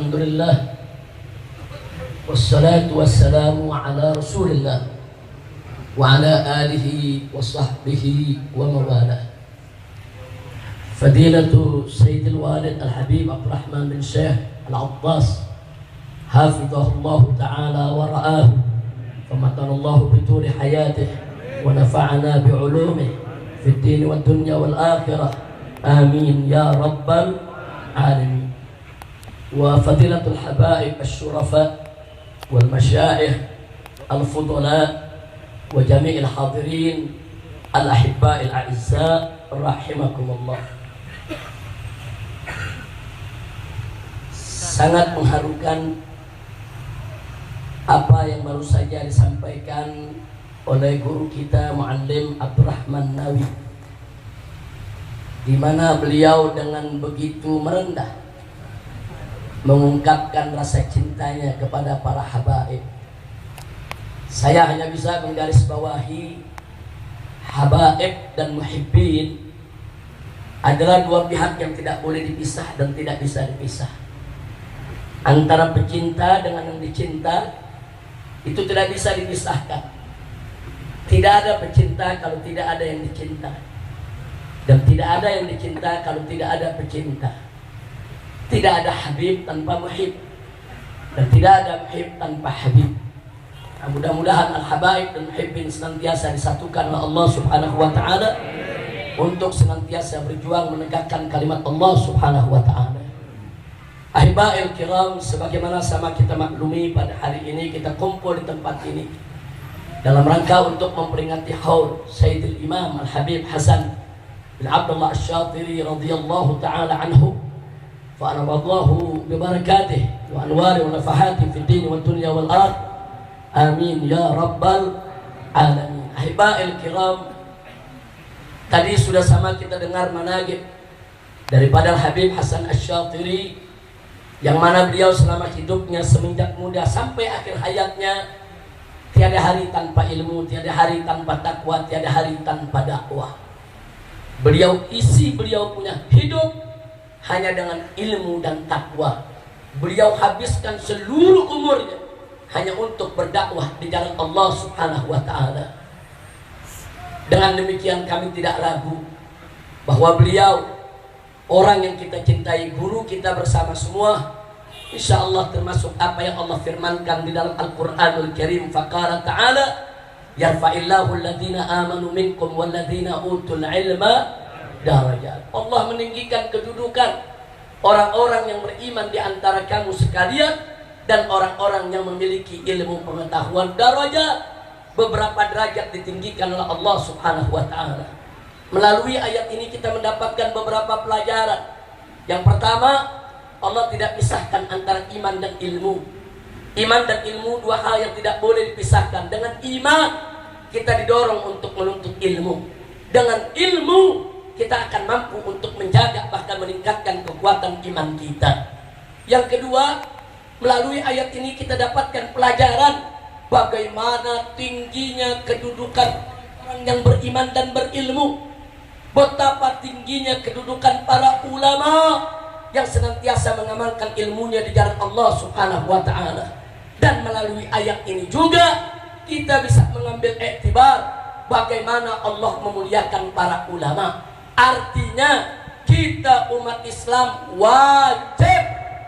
Alhamdulillah, wassalatu wassalamu ala rasulillah wa ala alihi wa sahbihi wa mawalah. Fadilatu Sayyidil Walid Al-Habib Abdurrahman bin Syekh Al-Abbas hafidhahullah ta'ala wa ra'ahu wa matanallahu bituli hayatih wa nafa'ana bi'ulumih fid din wad dunya wal akhirah. Amin ya rabbal alamin. وفضيلة الحبائب الشرفاء والمشايخ الفضلاء وجميع الحاضرين الأحباء الأعزاء رحمكم الله. Sangat mengharukan apa yang baru saja disampaikan oleh guru kita Muallim Abdurrahman Nawi, di mana beliau dengan begitu merendah mengungkapkan rasa cintanya kepada para habaib. Saya hanya bisa menggarisbawahi habaib dan muhibbin adalah dua pihak yang tidak boleh dipisah dan tidak bisa dipisah. Antara pecinta dengan yang dicinta itu tidak bisa dipisahkan. Tidak ada pecinta kalau tidak ada yang dicinta, dan tidak ada yang dicinta kalau tidak ada pecinta. Tidak ada habib tanpa muhib, dan tidak ada muhib tanpa habib. Nah, mudah-mudahan al-habaib dan muhibbin senantiasa disatukan oleh Allah Subhanahu wa ta'ala untuk senantiasa berjuang menegakkan kalimat Allah Subhanahu wa ta'ala. Ahibail kiram, sebagaimana sama kita maklumi, pada hari ini kita kumpul di tempat ini dalam rangka untuk memperingati haul Sayyidil Imam Al-Habib Hasan bin Abdullah Asy-Syatiri radhiyallahu ta'ala anhu wa anwadallahu bi barakatihi wa anwari wa nafahati fid din wad dunya wal akhirah. Amin ya rabbal alamin. Ahibail kiram, tadi sudah sama kita dengar manaqib daripada Habib Hasan Asy-Syatiri, yang mana beliau selama hidupnya semenjak muda sampai akhir hayatnya tiada hari tanpa ilmu, tiada hari tanpa takwa, tiada hari tanpa dakwah. Beliau punya hidup hanya dengan ilmu dan takwa. Beliau habiskan seluruh umurnya hanya untuk berdakwah di jalan Allah Subhanahu wa ta'ala. Dengan demikian kami tidak ragu bahwa beliau orang yang kita cintai, guru kita bersama semua. Insya Allah termasuk apa yang Allah firmankan di dalam Al-Quranul Karim. Faqala ta'ala yarfa'illahu alladhina amanu minkum walladhina utul ilma darajat. Allah meninggikan kedudukan orang-orang yang beriman di antara kamu sekalian dan orang-orang yang memiliki ilmu pengetahuan. Darajat, beberapa derajat ditinggikan oleh Allah Subhanahu wa ta'ala. Melalui ayat ini kita mendapatkan beberapa pelajaran. Yang pertama, Allah tidak pisahkan antara iman dan ilmu. Iman dan ilmu dua hal yang tidak boleh dipisahkan. Dengan iman kita didorong untuk menuntut ilmu. Dengan ilmu kita akan mampu untuk menjaga bahkan meningkatkan kekuatan iman kita. Yang kedua, melalui ayat ini kita dapatkan pelajaran bagaimana tingginya kedudukan orang yang beriman dan berilmu. Betapa tingginya kedudukan para ulama yang senantiasa mengamalkan ilmunya di jalan Allah Subhanahu wa ta'ala. Dan melalui ayat ini juga kita bisa mengambil iktibar bagaimana Allah memuliakan para ulama. Artinya kita umat Islam wajib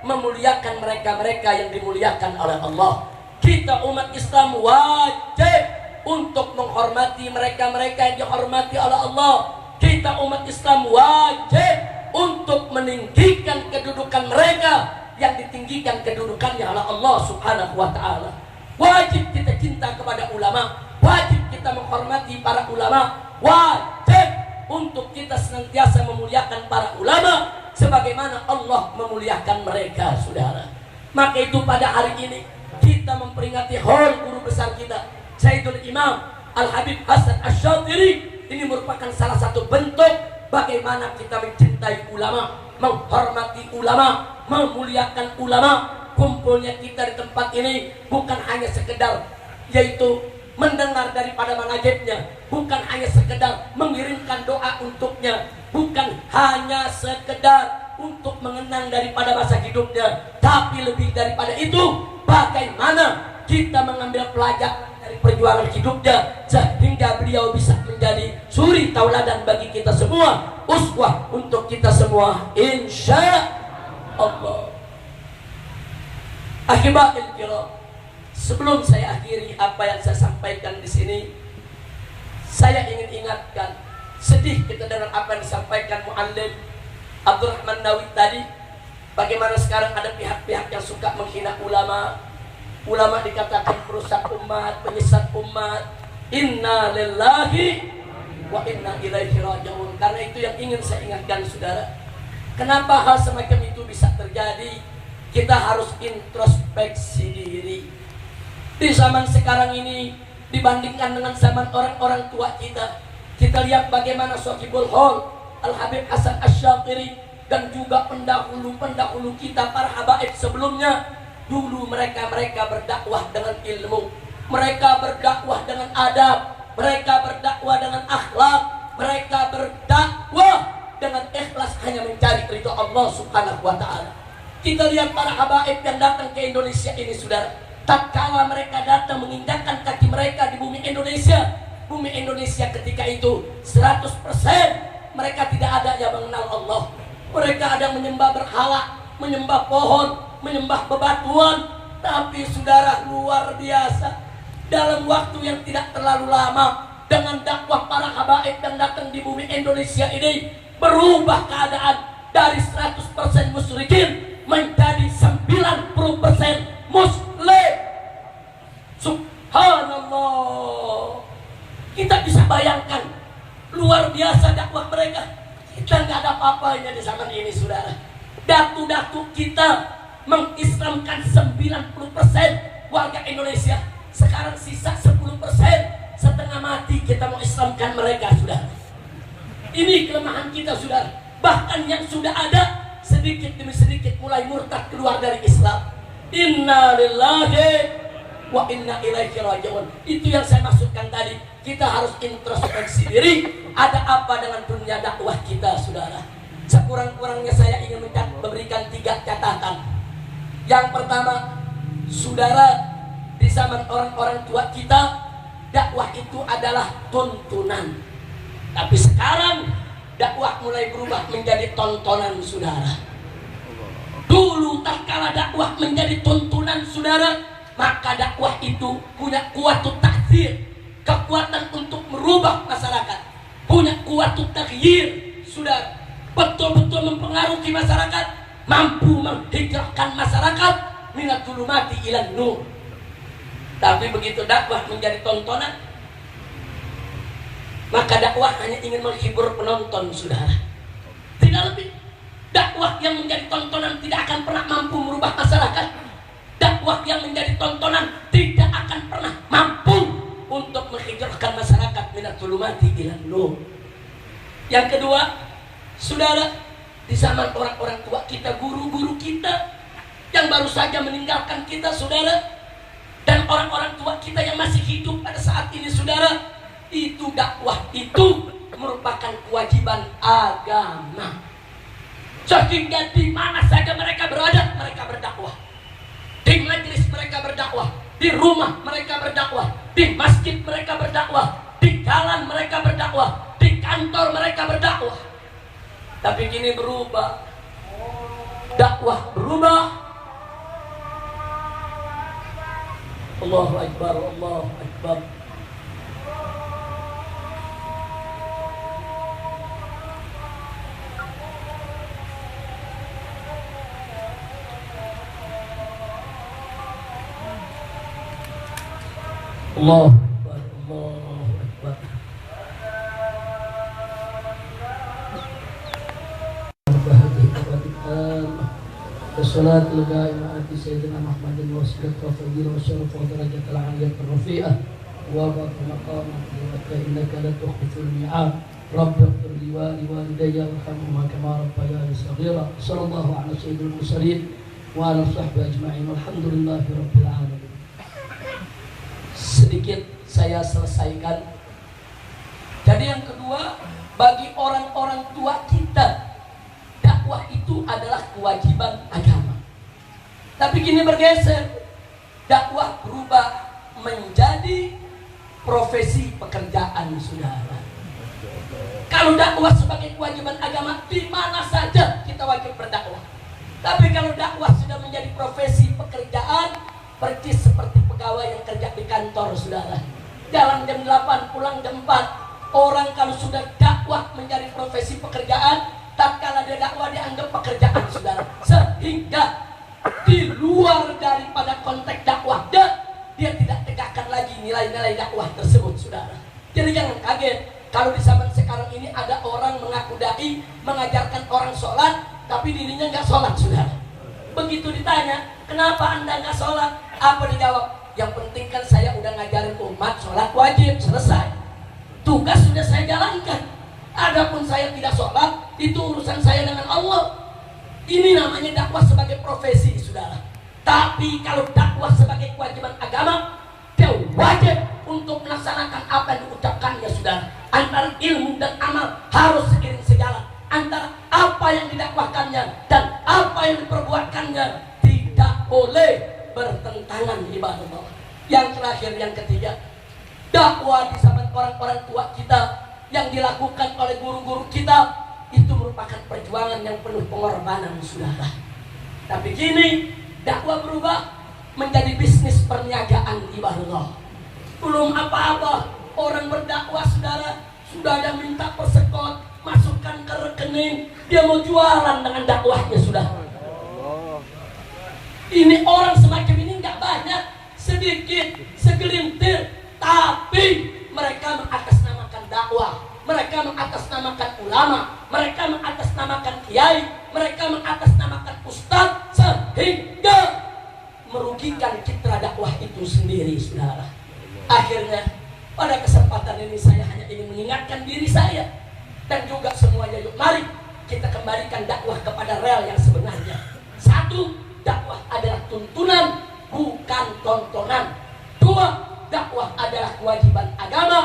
memuliakan mereka-mereka yang dimuliakan oleh Allah. Kita umat Islam wajib untuk menghormati mereka-mereka yang dihormati oleh Allah. Kita umat Islam wajib untuk meninggikan kedudukan mereka yang ditinggikan kedudukannya oleh Allah Subhanahu wa ta'ala. Wajib kita cinta kepada ulama, wajib kita menghormati para ulama, wajib untuk kita senantiasa memuliakan para ulama sebagaimana Allah memuliakan mereka, saudara. Maka itu pada hari ini kita memperingati haul guru besar kita Sayyidul Imam Al-Habib Hasan Asy-Syatiri. Ini merupakan salah satu bentuk bagaimana kita mencintai ulama, menghormati ulama, memuliakan ulama. Kumpulnya kita di tempat ini bukan hanya sekedar yaitu mendengar daripada manajibnya, bukan hanya sekedar mengirimkan doa untuknya, bukan hanya sekedar untuk mengenang daripada masa hidupnya, tapi lebih daripada itu, bagaimana kita mengambil pelajaran dari perjuangan hidupnya sehingga beliau bisa menjadi suri tauladan bagi kita semua, uswah untuk kita semua, insya Allah. Ahibatul kiram, sebelum saya akhiri apa yang saya sampaikan di sini, saya ingin ingatkan, sedih kita dengan apa yang disampaikan Muallim Abdurrahman Nawawi tadi, bagaimana sekarang ada pihak-pihak yang suka menghina ulama. Ulama dikatakan perusak umat, penyesat umat. Inna lillahi wa inna ilaihi raji'un. Karena itu yang ingin saya ingatkan saudara. Kenapa hal semacam itu bisa terjadi? Kita harus introspeksi diri. Di zaman sekarang ini, dibandingkan dengan zaman orang-orang tua kita, kita lihat bagaimana Shahibul Hal Al-Habib Hasan Asy-Syadzili dan juga pendahulu-pendahulu kita, para habaib sebelumnya. Dulu mereka berdakwah dengan ilmu, mereka berdakwah dengan adab, mereka berdakwah dengan akhlak, mereka berdakwah dengan ikhlas hanya mencari ridho Allah Subhanahu wa taala. Kita lihat para habaib yang datang ke Indonesia ini saudara, tatkala mereka datang menginjakkan kaki mereka di bumi Indonesia ketika itu 100% mereka tidak ada yang mengenal Allah. Mereka ada menyembah berhala, menyembah pohon, menyembah bebatuan. Tapi saudara, luar biasa, dalam waktu yang tidak terlalu lama, dengan dakwah para habaib yang datang di bumi Indonesia ini, berubah keadaan dari 100% musyrikin menjadi 90% muslim. Subhanallah. Kita bisa bayangkan luar biasa dakwah mereka. Kita nggak ada apa-apanya di zaman ini saudara. Datu-datu kita mengislamkan 90% warga Indonesia. Sekarang sisa 10%, setengah mati kita mau islamkan mereka saudara. Ini kelemahan kita saudara. Bahkan yang sudah ada, sedikit demi sedikit mulai murtad keluar dari Islam. Inna lillahi wa inna ilaihi raji'un. Itu yang saya maksudkan tadi. Kita harus introspeksi diri. Ada apa dengan dunia dakwah kita saudara? Sekurang-kurangnya saya ingin memberikan 3 catatan. Yang pertama, saudara, di zaman orang-orang tua kita, dakwah itu adalah tuntunan. Tapi sekarang dakwah mulai berubah menjadi tontonan saudara. Dulu tatkala dakwah menjadi tuntunan saudara, maka dakwah itu punya kuwatut ta'thir, kekuatan untuk merubah masyarakat, punya kuwatut taghyir saudara, betul-betul mempengaruhi masyarakat, mampu menghijrahkan masyarakat minat zulumati ilan nur. Tapi begitu dakwah menjadi tontonan, maka dakwah hanya ingin menghibur penonton saudara, tidak lebih. Dakwah yang menjadi tontonan tidak akan pernah mampu merubah masyarakat. Dakwah yang menjadi tontonan tidak akan pernah mampu untuk menghijrahkan masyarakat minat zulumati ilan nur. Yang kedua saudara, di zaman orang-orang tua kita, guru-guru kita yang baru saja meninggalkan kita saudara, dan orang-orang tua kita yang masih hidup pada saat ini saudara, itu dakwah itu merupakan kewajiban agama. Sehingga di mana saja mereka berada, mereka berdakwah. Di majelis mereka berdakwah, di rumah mereka berdakwah, di masjid mereka berdakwah, di jalan mereka berdakwah, di kantor mereka berdakwah. Tapi kini berubah, dakwah berubah. Allahu Akbar, Allahu Akbar. Allahu Akbar, Allahu Akbar. والصلاة القائمة آتي سيدنا محمد الوسيلة والفضيلة والشرف ودرجة العالية الرفيعة وبارك مقامك إنك لا تخلف الميعاد. رب اغفر لي ولوالدي وارحمهما كما ربياني صغيرا. صلى الله على سيد المرسلين وعلى صحبه أجمعين والحمد لله رب العالمين. Sedikit saya selesaikan. Jadi yang kedua, bagi orang-orang tua kita, dakwah itu adalah kewajiban agama. Tapi kini bergeser, dakwah berubah menjadi profesi pekerjaan, saudara. Kalau dakwah sebagai kewajiban agama, di mana saja kita wajib berdakwah. Tapi kalau dakwah sudah menjadi profesi pekerjaan, persis seperti pegawai yang kerja di kantor, saudara. Jalan jam 8, pulang jam 4. Orang kalau sudah dakwah menjadi profesi pekerjaan, tatkala dia dakwah dianggap pekerjaan, saudara. Sehingga di luar daripada konteks dakwah, dia tidak tegakkan lagi nilai-nilai dakwah tersebut, saudara. Jadi jangan kaget kalau di zaman sekarang ini ada orang mengaku dai, mengajarkan orang sholat, tapi dirinya nggak sholat, saudara. Begitu ditanya, kenapa anda nggak sholat? Apa dijawab? Yang penting kan saya udah ngajarin umat sholat wajib, selesai. Tugas sudah saya jalankan. Adapun saya tidak sholat, itu urusan saya dengan Allah. Ini namanya dakwah sebagai profesi, saudara. Tapi kalau dakwah sebagai kewajiban agama, dia wajib untuk melaksanakan apa yang diucapkannya, saudara. Antara ilmu dan amal harus seiring sejalan. Antara apa yang didakwahkannya dan apa yang diperbuatkannya tidak boleh bertentangan, ibadah Allah. Yang terakhir, yang ketiga, dakwah di zaman orang-orang tua kita yang dilakukan oleh guru-guru kita itu merupakan perjuangan yang penuh pengorbanan, saudara. Tapi kini dakwah berubah menjadi bisnis perniagaan, ibadah Allah. Belum apa-apa orang berdakwah, saudara, sudah ada minta persekot, masukkan ke rekening, dia mau jualan dengan dakwahnya, saudara. Ini orang semacam ini nggak banyak, sedikit, segelintir, tapi mereka mengatasnamakan dakwah, mereka mengatasnamakan ulama, mereka mengatasnamakan kiai, mereka mengatasnamakan ustadz, sehingga merugikan citra dakwah itu sendiri, saudara. Akhirnya pada kesempatan ini saya hanya ingin mengingatkan diri saya dan juga semuanya, yuk mari kita kembalikan dakwah kepada rel yang sebenarnya. Satu, dakwah adalah tuntunan, bukan tontonan. Dua, dakwah adalah kewajiban agama,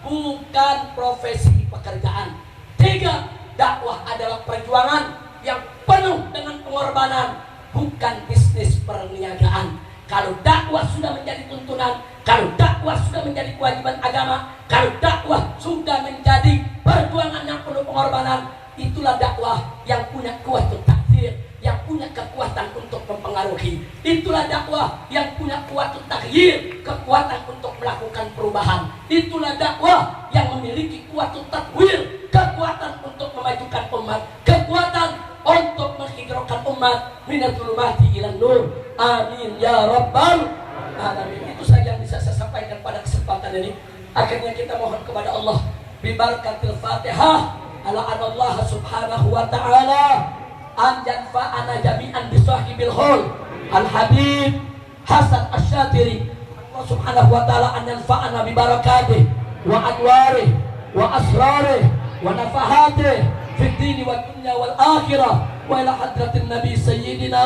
bukan profesi pekerjaan. Tiga, dakwah adalah perjuangan yang penuh dengan pengorbanan, bukan bisnis perniagaan. Kalau dakwah sudah menjadi tuntunan, kalau dakwah sudah menjadi kewajiban agama, kalau dakwah sudah menjadi perjuangan yang penuh pengorbanan, itulah dakwah yang punya kuatul takdir, yang punya kekuatan untuk mempengaruhi. Itulah dakwah yang punya kuatul takdir, kekuatan untuk melakukan perubahan. Itulah dakwah yang memiliki kuatul takwir, kekuatan untuk memajukan umat, kekuatan untuk menghijrahkan umat minal zulumati ilan nur. Amin ya rabbal alamin. Itu saja yang bisa saya sampaikan pada kesempatan ini. Akhirnya kita mohon kepada Allah bibarakatil Fatihah ala Allah subhanahu wa ta'ala an yanfa'ana jami'an bisahibil hul al habib Hasan Asyatiri. Allah subhanahu wa ta'ala an yanfa'ana bibarakatih wa anwarih wa asrarih wa nafahatih fid dini wa dunya wal akhirah wa ila hadratin nabi sayyidina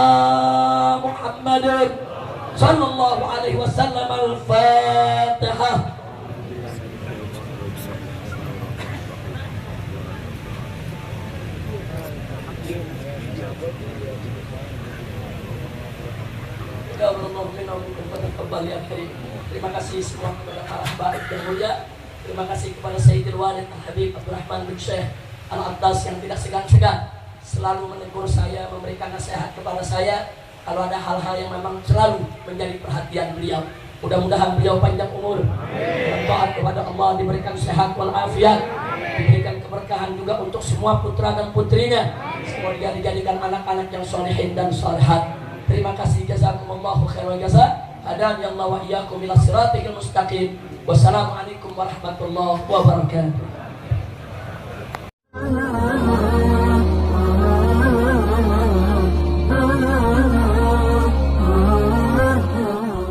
Muhammadin sallallahu alaihi wasallam. Al-Fatihah. Ya Allah, kembali akhir. Terima kasih semua kepada para baik dan mulia. Terima kasih kepada Sayyidil Walid Al-Habib Abdurrahman bin Syekh Al-Attas yang tidak segan-segan selalu menegur saya, memberikan nasihat kepada saya kalau ada hal-hal yang memang selalu menjadi perhatian beliau. Mudah-mudahan beliau panjang umur, taat kepada Allah, diberikan sehat walafiat, diberikan keberkahan juga untuk semua putra dan putrinya. Semoga dijadikan anak-anak yang solehin dan solehat. Terima kasih, jazakumullahu khairal jazaa. Hadani Allah wa iyyakum ila siratil mustaqim. Wassalamualaikum warahmatullahi wabarakatuh.